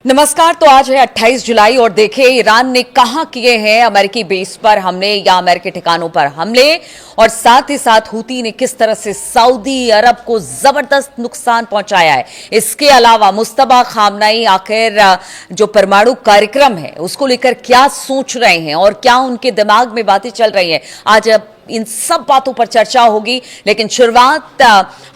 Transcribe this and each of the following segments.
नमस्कार। तो आज है 28 जुलाई और देखिए ईरान ने कहां किए हैं अमेरिकी बेस पर हमले या अमेरिकी ठिकानों पर हमले, और साथ ही साथ हूती ने किस तरह से सऊदी अरब को जबरदस्त नुकसान पहुंचाया है। इसके अलावा मुस्तफा खामनेई आखिर जो परमाणु कार्यक्रम है उसको लेकर क्या सोच रहे हैं और क्या उनके दिमाग में बातें चल रही हैं, आज इन सब बातों पर चर्चा होगी। लेकिन शुरुआत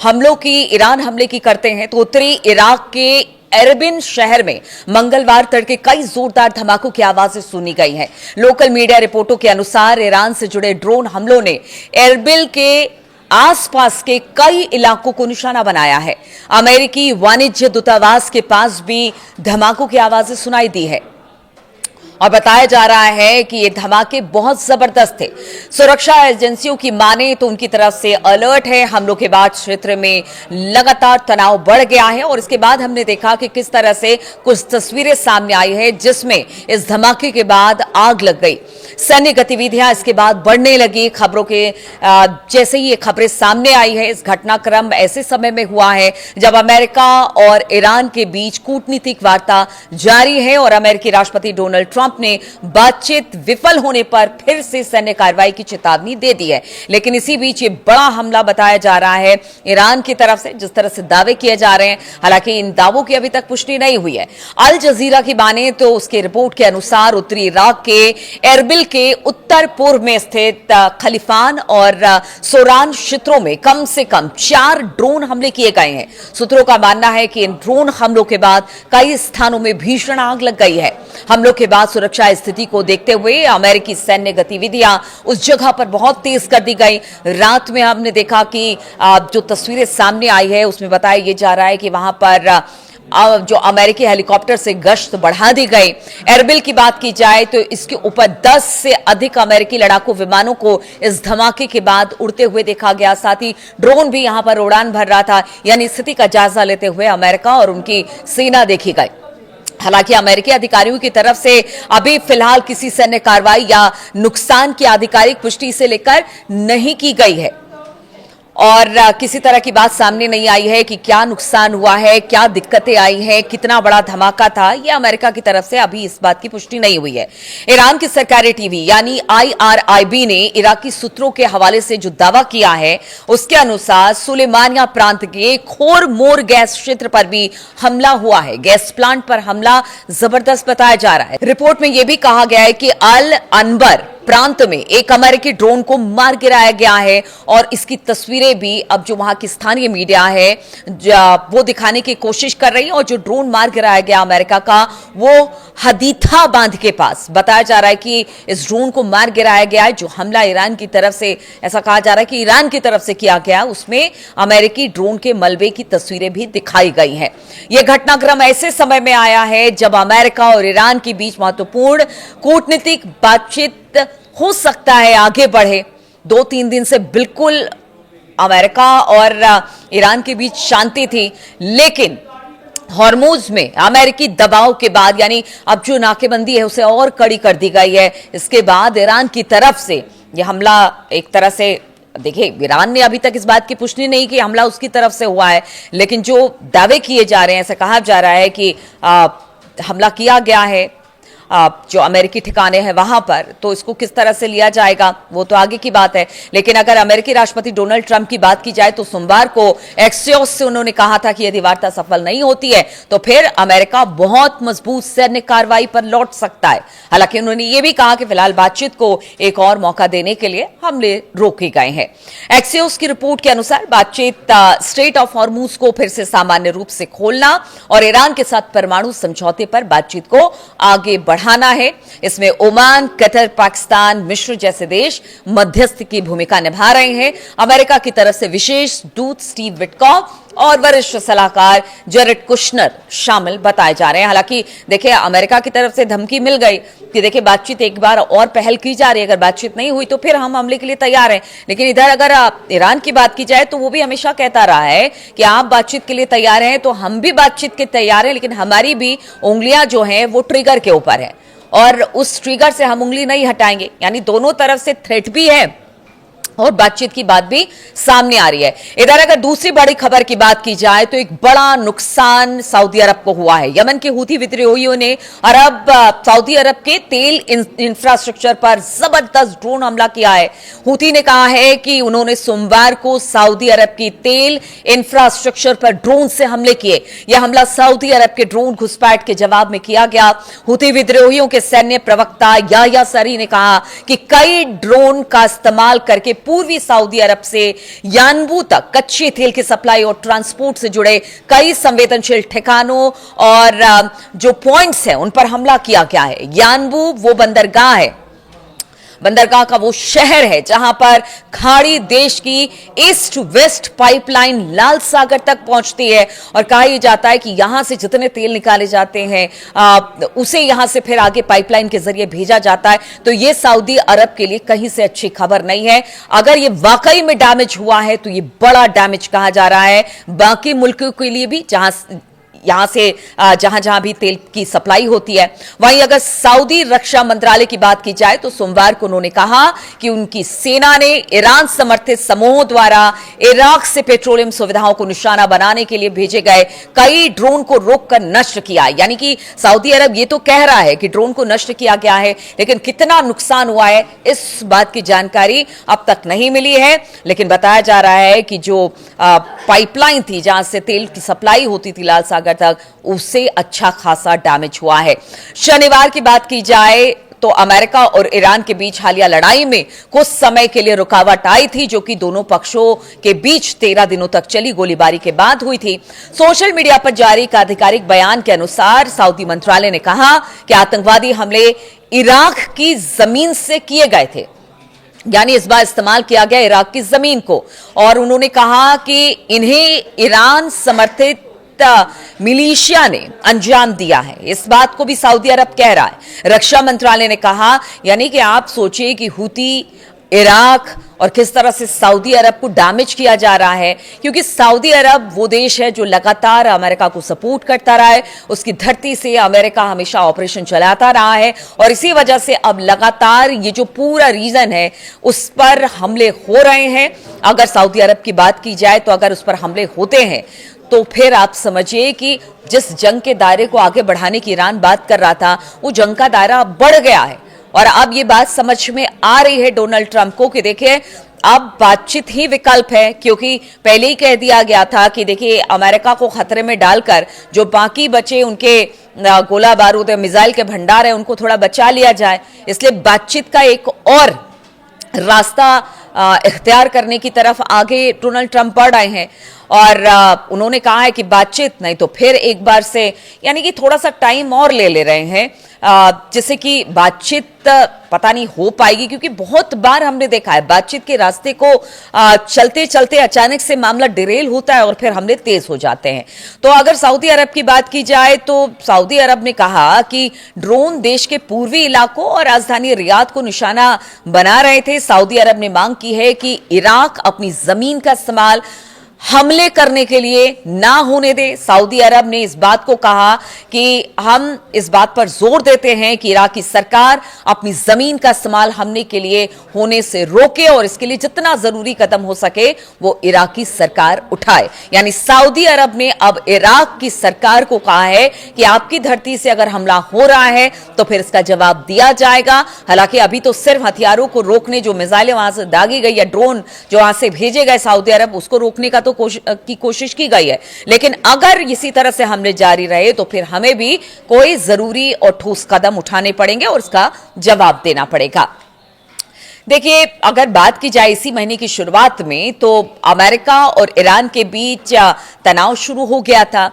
हमलों की, ईरान हमले की करते हैं। तो उत्तरी इराक के एरबिल शहर में मंगलवार तड़के कई जोरदार धमाकों की आवाजें सुनी गई हैं। लोकल मीडिया रिपोर्टों के अनुसार ईरान से जुड़े ड्रोन हमलों ने एरबिल के आसपास के कई इलाकों को निशाना बनाया है। अमेरिकी वाणिज्य दूतावास के पास भी धमाकों की आवाजें सुनाई दी है और बताया जा रहा है कि ये धमाके बहुत जबरदस्त थे। सुरक्षा एजेंसियों की माने तो उनकी तरफ से अलर्ट है। हमलों के बाद क्षेत्र में लगातार तनाव बढ़ गया है और इसके बाद हमने देखा कि किस तरह से कुछ तस्वीरें सामने आई है जिसमें इस धमाके के बाद आग लग गई। सैन्य गतिविधियां इसके बाद बढ़ने लगी। खबरों के जैसे ही ये खबरें सामने आई है, इस घटनाक्रम ऐसे समय में हुआ है जब अमेरिका और ईरान के बीच कूटनीतिक वार्ता जारी है और अमेरिकी राष्ट्रपति डोनाल्ड ट्रंप ने बातचीत विफल होने पर फिर से सैन्य कार्रवाई की चेतावनी दे दी है। लेकिन इसी बीच ये बड़ा हमला बताया जा रहा है ईरान की तरफ से, जिस तरह से दावे किए जा रहे हैं। हालांकि इन दावों की अभी तक पुष्टि नहीं हुई है। अल जजीरा की माने तो उसकी रिपोर्ट के अनुसार उत्तरी इराक के एरबिल के उत्तर पूर्व में स्थित खलीफान और सोरान क्षेत्रों में कम से कम 4 ड्रोन हमले किए गए हैं। सूत्रों का मानना है कि इन ड्रोन हमलों के बाद कई स्थानों में भीषण आग लग गई है। हमलों के बाद सुरक्षा स्थिति को देखते हुए अमेरिकी सैन्य गतिविधियां उस जगह पर बहुत तेज कर दी गई। रात में हमने देखा कि जो तस्वीरें सामने आई है उसमें बताया यह जा रहा है कि वहां पर जो अमेरिकी हेलीकॉप्टर से गश्त बढ़ा दी गई। एरबिल की बात की जाए तो इसके ऊपर 10 से अधिक अमेरिकी लड़ाकू विमानों को इस धमाके के बाद उड़ते हुए देखा गया। साथ ही ड्रोन भी यहां पर उड़ान भर रहा था। यानी स्थिति का जायजा लेते हुए अमेरिका और उनकी सेना देखी गई। हालांकि अमेरिकी अधिकारियों की तरफ से अभी फिलहाल किसी सैन्य कार्रवाई या नुकसान की आधिकारिक पुष्टि से लेकर नहीं की गई है और किसी तरह की बात सामने नहीं आई है कि क्या नुकसान हुआ है, क्या दिक्कतें आई हैं, कितना बड़ा धमाका था। यह अमेरिका की तरफ से अभी इस बात की पुष्टि नहीं हुई है। ईरान की सरकारी टीवी यानी IRIB ने इराकी सूत्रों के हवाले से जो दावा किया है उसके अनुसार सुलेमानिया प्रांत के खोरमोर गैस क्षेत्र पर भी हमला हुआ है। गैस प्लांट पर हमला जबरदस्त बताया जा रहा है। रिपोर्ट में यह भी कहा गया है कि अल अनबर प्रांत में एक अमेरिकी ड्रोन को मार गिराया गया है और इसकी तस्वीरें भी अब जो वहां की स्थानीय मीडिया है वो दिखाने की कोशिश कर रही है। और जो ड्रोन मार गिराया गया अमेरिका का, वो हदीथा बांध के पास बताया जा रहा है कि इस ड्रोन को मार गिराया गया है। जो हमला ईरान की तरफ से, ऐसा कहा जा रहा है कि ईरान की तरफ से किया गया, उसमें अमेरिकी ड्रोन के मलबे की तस्वीरें भी दिखाई गई हैं। यह घटनाक्रम ऐसे समय में आया है जब अमेरिका और ईरान के बीच महत्वपूर्ण कूटनीतिक बातचीत हो सकता है आगे बढ़े। 2-3 दिन से बिल्कुल अमेरिका और ईरान के बीच शांति थी, लेकिन हॉर्मुज में अमेरिकी दबाव के बाद, यानी अब जो नाकेबंदी है उसे और कड़ी कर दी गई है। इसके बाद ईरान की तरफ से यह हमला एक तरह से, देखिए ईरान ने अभी तक इस बात की पुष्टि नहीं की हमला उसकी तरफ से हुआ है, लेकिन जो दावे किए जा रहे हैं, ऐसा कहा जा रहा है कि हमला किया गया है जो अमेरिकी ठिकाने हैं वहां पर। तो इसको किस तरह से लिया जाएगा वो तो आगे की बात है। लेकिन अगर अमेरिकी राष्ट्रपति डोनाल्ड ट्रंप की बात की जाए तो सोमवार को एक्सियोस से उन्होंने कहा था कि यदि वार्ता सफल नहीं होती है तो फिर अमेरिका बहुत मजबूत सैन्य कार्रवाई पर लौट सकता है। हालांकि उन्होंने ये भी कहा कि फिलहाल बातचीत को एक और मौका देने के लिए हमले रोके गए हैं। एक्सियोस की रिपोर्ट के अनुसार बातचीत स्ट्रेट ऑफ हॉर्मुज को फिर से सामान्य रूप से खोलना और ईरान के साथ परमाणु समझौते पर बातचीत को आगे बढ़ाना है। इसमें ओमान, कतर, पाकिस्तान, मिस्र जैसे देश मध्यस्थ की भूमिका निभा रहे हैं। अमेरिका की तरफ से विशेष दूत स्टीव विटकॉफ और वरिष्ठ सलाहकार जेरेड कुशनर शामिल बताए जा रहे हैं। हालांकि देखिए अमेरिका की तरफ से धमकी मिल गई कि देखिए बातचीत एक बार और पहल की जा रही है, अगर बातचीत नहीं हुई तो फिर हम हमले के लिए तैयार हैं। लेकिन इधर अगर ईरान की बात की जाए तो वो भी हमेशा कहता रहा है कि आप बातचीत के लिए तैयार हैं तो हम भी बातचीत के तैयार हैं, लेकिन हमारी भी उंगलियां जो हैं वो ट्रिगर के ऊपर है और उस ट्रिगर से हम उंगली नहीं हटाएंगे। यानी दोनों तरफ से थ्रेट भी है और बातचीत की बात भी सामने आ रही है। इधर अगर दूसरी बड़ी खबर की बात की जाए तो एक बड़ा नुकसान सऊदी अरब को हुआ है। यमन के हूथी विद्रोहियों ने सऊदी अरब के तेल इंफ्रास्ट्रक्चर पर जबरदस्त ड्रोन हमला किया है। हूथी ने कहा है कि उन्होंने सोमवार को सऊदी अरब की तेल इंफ्रास्ट्रक्चर पर ड्रोन से हमले किए। यह हमला सऊदी अरब के ड्रोन घुसपैठ के जवाब में किया गया। हूथी विद्रोहियों के सैन्य प्रवक्ता याह्या सरी ने कहा कि कई ड्रोन का इस्तेमाल करके पूर्वी सऊदी अरब से यानबू तक कच्चे तेल की सप्लाई और ट्रांसपोर्ट से जुड़े कई संवेदनशील ठिकानों और जो पॉइंट्स हैं उन पर हमला किया गया है। यानबू वो बंदरगाह है, बंदरगाह का वो शहर है जहां पर खाड़ी देश की ईस्ट वेस्ट पाइपलाइन लाल सागर तक पहुंचती है और कहा जाता है कि यहां से जितने तेल निकाले जाते हैं उसे यहां से फिर आगे पाइपलाइन के जरिए भेजा जाता है। तो ये सऊदी अरब के लिए कहीं से अच्छी खबर नहीं है। अगर ये वाकई में डैमेज हुआ है तो ये बड़ा डैमेज कहा जा रहा है बाकी मुल्कों के लिए भी, यहां से जहां जहां भी तेल की सप्लाई होती है। वहीं अगर सऊदी रक्षा मंत्रालय की बात की जाए तो सोमवार को उन्होंने कहा कि उनकी सेना ने ईरान समर्थित समूहों द्वारा इराक से पेट्रोलियम सुविधाओं को निशाना बनाने के लिए भेजे गए कई ड्रोन को रोककर नष्ट किया। यानी कि सऊदी अरब ये तो कह रहा है कि ड्रोन को नष्ट किया गया है, लेकिन कितना नुकसान हुआ है इस बात की जानकारी अब तक नहीं मिली है। लेकिन बताया जा रहा है कि जो पाइपलाइन थी जहां से तेल की सप्लाई होती थी लाल सागर तक, उससे अच्छा खासा डैमेज हुआ है। शनिवार की बात की जाए तो अमेरिका और ईरान के बीच हालिया लड़ाई में कुछ समय के लिए रुकावट आई थी, जो कि दोनों पक्षों के बीच 13 दिनों तक चली गोलीबारी के बाद हुई थी। सोशल मीडिया पर जारी एक आधिकारिक बयान के अनुसार सऊदी मंत्रालय ने कहा कि आतंकवादी हमले इराक की जमीन से किए गए थे, यानी इस बार इस्तेमाल किया गया इराक की जमीन को, और उन्होंने कहा कि इन्हें ईरान समर्थित मिलिशिया ने अंजाम दिया है। इस बात को भी सऊदी अरब कह रहा है। रक्षा मंत्रालय ने कहा, यानी कि आप सोचिए कि हूती, इराक और किस तरह से सऊदी अरब को डैमेज किया जा रहा है, क्योंकि सऊदी अरब वो देश है जो लगातार अमेरिका को सपोर्ट करता रहा है। उसकी धरती से अमेरिका हमेशा ऑपरेशन चलाता रहा है और इसी वजह से अब लगातार ये जो पूरा रीजन है उस पर हमले हो रहे हैं। अगर सऊदी अरब की बात की जाए तो अगर उस पर हमले होते हैं तो फिर आप समझिए कि जिस जंग के दायरे को आगे बढ़ाने की ईरान बात कर रहा था, वो जंग का दायरा बढ़ गया है। और अब ये बात समझ में आ रही है डोनाल्ड ट्रंप को कि देखिए अब बातचीत ही विकल्प है, क्योंकि पहले ही कह दिया गया था कि देखिए अमेरिका को खतरे में डालकर जो बाकी बचे उनके गोला बारूद मिसाइल के भंडार है उनको थोड़ा बचा लिया जाए। इसलिए बातचीत का एक और रास्ता इख्तियार करने की तरफ आगे डोनाल्ड ट्रंप बढ़ आए हैं और उन्होंने कहा है कि बातचीत नहीं तो फिर एक बार से, यानी कि थोड़ा सा टाइम और ले रहे हैं जिससे कि बातचीत पता नहीं हो पाएगी, क्योंकि बहुत बार हमने देखा है बातचीत के रास्ते को चलते चलते अचानक से मामला डिरेल होता है और फिर हमले तेज हो जाते हैं। तो अगर सऊदी अरब की बात की जाए तो सऊदी अरब ने कहा कि ड्रोन देश के पूर्वी इलाकों और राजधानी रियाद को निशाना बना रहे थे। सऊदी अरब ने मांग की है कि इराक अपनी जमीन का इस्तेमाल हमले करने के लिए ना होने दे। सऊदी अरब ने इस बात को कहा कि हम इस बात पर जोर देते हैं कि इराक की सरकार अपनी जमीन का इस्तेमाल हमले के लिए होने से रोके और इसके लिए जितना जरूरी कदम हो सके वो इराकी सरकार उठाए। यानी सऊदी अरब ने अब इराक की सरकार को कहा है कि आपकी धरती से अगर हमला हो रहा है तो फिर इसका जवाब दिया जाएगा। हालांकि अभी तो सिर्फ हथियारों को रोकने, जो मिसाइलें वहां से दागी गई या ड्रोन जो वहां से भेजे गए सऊदी अरब, उसको रोकने का तो कोशिश की गई है, लेकिन अगर इसी तरह से हमले जारी रहे तो फिर हमें भी कोई जरूरी और ठोस कदम उठाने पड़ेंगे और उसका जवाब देना पड़ेगा। देखिए अगर बात की जाए इसी महीने की शुरुआत में तो अमेरिका और ईरान के बीच तनाव शुरू हो गया था।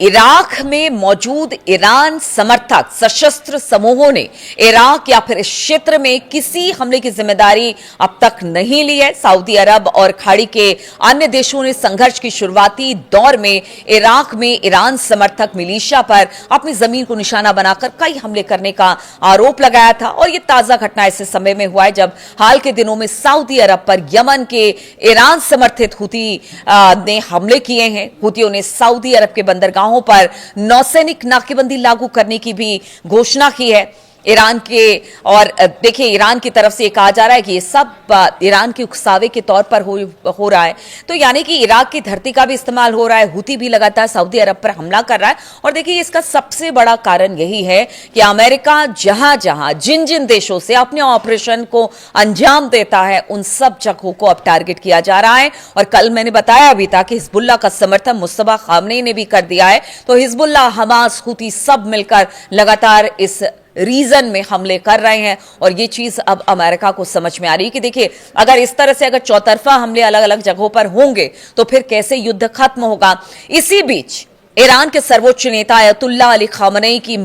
इराक में मौजूद ईरान समर्थक सशस्त्र समूहों ने इराक या फिर इस क्षेत्र में किसी हमले की जिम्मेदारी अब तक नहीं ली है। सऊदी अरब और खाड़ी के अन्य देशों ने संघर्ष की शुरुआती दौर में इराक में ईरान समर्थक मिलिशिया पर अपनी जमीन को निशाना बनाकर कई हमले करने का आरोप लगाया था और यह ताजा घटना ऐसे समय में हुआ है जब हाल के दिनों में सऊदी अरब पर यमन के ईरान समर्थित हूती ने हमले किए हैं। हूतियों ने सऊदी अरब के बंदरगाहों पर नौसैनिक नाकेबंदी लागू करने की भी घोषणा की है। ईरान के। और देखिए, ईरान की तरफ से ये कहा जा रहा है कि ये सब ईरान के उकसावे के तौर पर हो रहा है। तो यानी कि इराक की धरती का भी इस्तेमाल हो रहा है, हुती भी लगातार सऊदी अरब पर हमला कर रहा है। और देखिए, इसका सबसे बड़ा कारण यही है कि अमेरिका जहां जहां जिन जिन देशों से अपने ऑपरेशन को अंजाम देता है, उन सब जगहों को अब टारगेट किया जा रहा है। और कल मैंने बताया भी था कि हिजबुल्लाह का समर्थन मुस्तफा खामनेई ने भी कर दिया है। तो हिजबुल्लाह, हमास, हुती सब मिलकर लगातार इस रीजन में हमले कर रहे हैं। और ये चीज अब अमेरिका को समझ में आ रही है कि देखिए, अगर इस तरह से अगर चौतरफा हमले अलग अलग जगहों पर होंगे तो फिर कैसे युद्ध खत्म होगा। इसी बीच ईरान के सर्वोच्च नेता अयतुल्लाह अली खामनेई की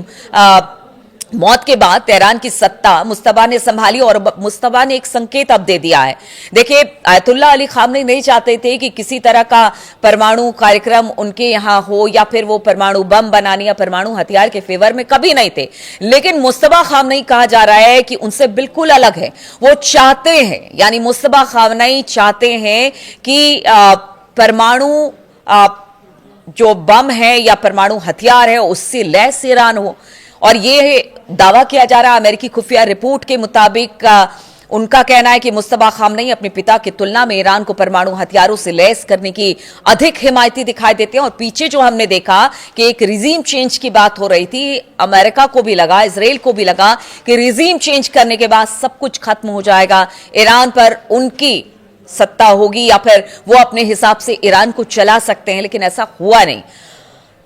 मौत के बाद तेहरान की सत्ता मुस्तफा ने संभाली और मुस्तफा ने एक संकेत अब दे दिया है। देखिए, अयतुल्लाह अली खामनेई नहीं चाहते थे कि किसी तरह का परमाणु कार्यक्रम उनके यहां हो, या फिर वो परमाणु बम बनाने या परमाणु हथियार के फेवर में कभी नहीं थे। लेकिन मुस्तफा खामनेई, कहा जा रहा है कि उनसे बिल्कुल अलग है। वो चाहते हैं, यानी मुस्तफा खामनेई चाहते हैं कि परमाणु जो बम है या परमाणु हथियार है उससे लैस ईरान हो। और ये दावा किया जा रहा है, अमेरिकी खुफिया रिपोर्ट के मुताबिक उनका कहना है कि मुस्तफा खामनेई अपने पिता की तुलना में ईरान को परमाणु हथियारों से लैस करने की अधिक हिमायती दिखाई देते हैं। और पीछे जो हमने देखा कि एक रिजीम चेंज की बात हो रही थी, अमेरिका को भी लगा, इजराइल को भी लगा कि रिजीम चेंज करने के बाद सब कुछ खत्म हो जाएगा, ईरान पर उनकी सत्ता होगी या फिर वो अपने हिसाब से ईरान को चला सकते हैं। लेकिन ऐसा हुआ नहीं।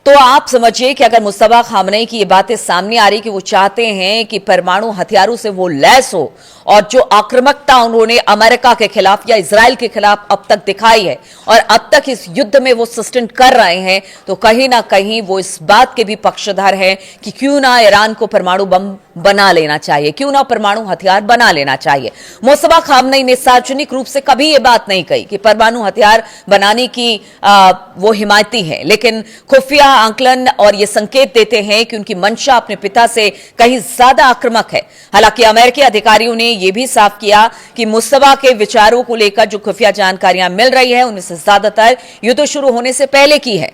तो आप समझिए कि अगर मुस्तफा खामनेई की ये बातें सामने आ रही कि वो चाहते हैं कि परमाणु हथियारों से वो लैस हो, और जो आक्रामकता उन्होंने अमेरिका के खिलाफ या इजराइल के खिलाफ अब तक दिखाई है और अब तक इस युद्ध में वो सस्टेन कर रहे हैं, तो कहीं ना कहीं वो इस बात के भी पक्षधर हैं कि क्यों ना ईरान को परमाणु बम बना लेना चाहिए, क्यों ना परमाणु हथियार बना लेना चाहिए। मुस्तफा खामनेई ने सार्वजनिक रूप से कभी ये बात नहीं कही कि परमाणु हथियार बनाने की वो हिमायती है, लेकिन खुफिया आंकलन और ये संकेत देते हैं कि उनकी मंशा अपने पिता से कहीं ज्यादा आक्रामक है। हालांकि अमेरिकी अधिकारियों ने यह भी साफ किया कि मुस्तफा के विचारों को लेकर जो खुफिया जानकारियां मिल रही है, उनमें से ज्यादातर युद्ध शुरू होने से पहले की है।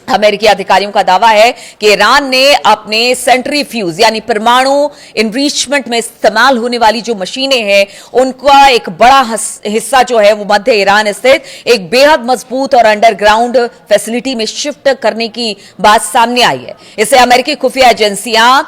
अमेरिकी अधिकारियों का दावा है कि ईरान ने अपने सेंट्रीफ्यूज यानी परमाणु इनरिचमेंट में इस्तेमाल होने वाली जो मशीनें हैं, उनका एक बड़ा हिस्सा जो है वो मध्य ईरान स्थित एक बेहद मजबूत और अंडरग्राउंड फैसिलिटी में शिफ्ट करने की बात सामने आई है। इसे अमेरिकी खुफिया एजेंसियां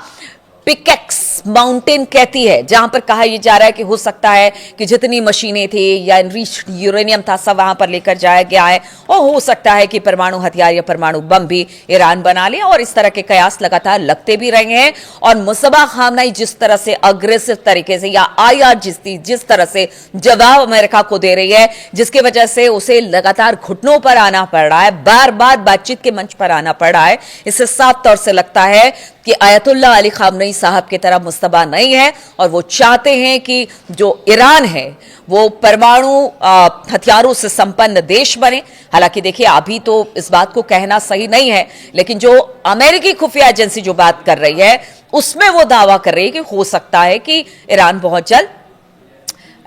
पिकेक्स माउंटेन कहती है, जहां पर कहा यह जा रहा है कि हो सकता है कि जितनी मशीनें थी या एनरिच्ड यूरेनियम था सब वहां पर लेकर जाया गया है, और हो सकता है कि परमाणु हथियार या परमाणु बम भी ईरान बना ले। और इस तरह के कयास लगातार लगते भी रहे हैं। और मुस्तफा खामनेई जिस तरह से अग्रेसिव तरीके से या आईआर जिस तरह से जवाब अमेरिका को दे रही है, जिसकी वजह से उसे लगातार घुटनों पर आना पड़ रहा है, बार बार बातचीत के मंच पर आना पड़ रहा है, इससे साफ तौर से लगता है कि अयतुल्लाह अली खामनेई साहब की तरह मुस्तफा नहीं है। और वो चाहते हैं कि जो ईरान है वो परमाणु हथियारों से संपन्न देश बने। हालांकि देखिए, अभी तो इस बात को कहना सही नहीं है, लेकिन जो अमेरिकी खुफिया एजेंसी जो बात कर रही है उसमें वो दावा कर रही है कि हो सकता है कि ईरान बहुत जल्द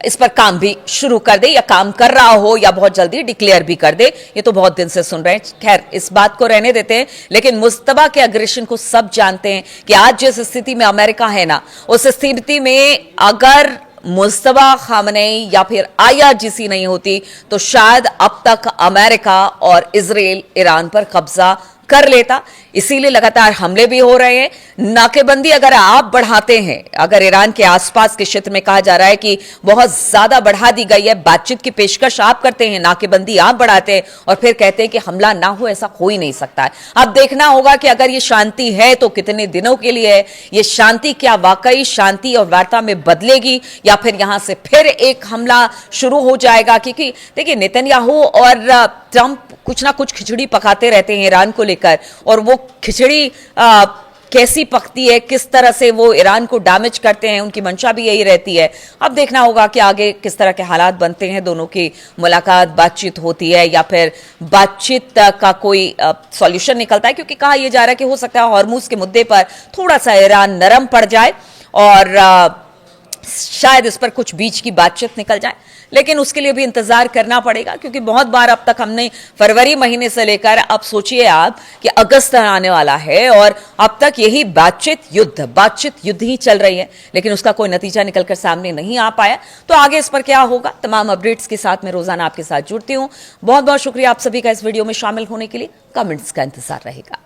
इस पर काम भी शुरू कर दे, या काम कर रहा हो, या बहुत जल्दी डिक्लेयर भी कर दे। ये तो बहुत दिन से सुन रहे हैं। खैर, इस बात को रहने देते हैं। लेकिन मुस्तफा के अग्रेशन को सब जानते हैं कि आज जिस स्थिति में अमेरिका है ना, उस स्थिति में अगर मुस्तफा खामनेई या फिर आईआरजीसी नहीं होती तो शायद अब तक अमेरिका और इजराइल ईरान पर कब्जा कर लेता। इसीलिए लगातार हमले भी हो रहे हैं। नाकेबंदी अगर आप बढ़ाते हैं, अगर ईरान के आसपास के क्षेत्र में कहा जा रहा है कि बहुत ज्यादा बढ़ा दी गई है, बातचीत की पेशकश आप करते हैं, नाकेबंदी आप बढ़ाते हैं और फिर कहते हैं कि हमला ना हो, ऐसा हो ही नहीं सकता है। अब देखना होगा कि अगर ये शांति है तो कितने दिनों के लिए है। ये शांति क्या वाकई शांति और वार्ता में बदलेगी, या फिर यहां से फिर एक हमला शुरू हो जाएगा? क्योंकि देखिए, नेतन्याहू और ट्रंप कुछ ना कुछ खिचड़ी पकाते रहते हैं ईरान को लेकर, और वो खिचड़ी कैसी पकती है, किस तरह से वो ईरान को डैमेज करते हैं, उनकी मंशा भी यही रहती है। अब देखना होगा कि आगे किस तरह के हालात बनते हैं, दोनों की मुलाकात, बातचीत होती है या फिर बातचीत का कोई सॉल्यूशन निकलता है। क्योंकि कहा यह जा रहा है कि हो सकता है हॉर्मुज के मुद्दे पर थोड़ा सा ईरान नरम पड़ जाए और शायद इस पर कुछ बीच की बातचीत निकल जाए, लेकिन उसके लिए भी इंतजार करना पड़ेगा, क्योंकि बहुत बार अब तक हमने फरवरी महीने से लेकर अब सोचिए आप कि अगस्त आने वाला है और अब तक यही बातचीत युद्ध ही चल रही है, लेकिन उसका कोई नतीजा निकलकर सामने नहीं आ पाया। तो आगे इस पर क्या होगा, तमाम अपडेट्स के साथ मैं रोजाना आपके साथ जुड़ती हूं। बहुत बहुत शुक्रिया आप सभी का इस वीडियो में शामिल होने के लिए। कमेंट्स का इंतजार रहेगा।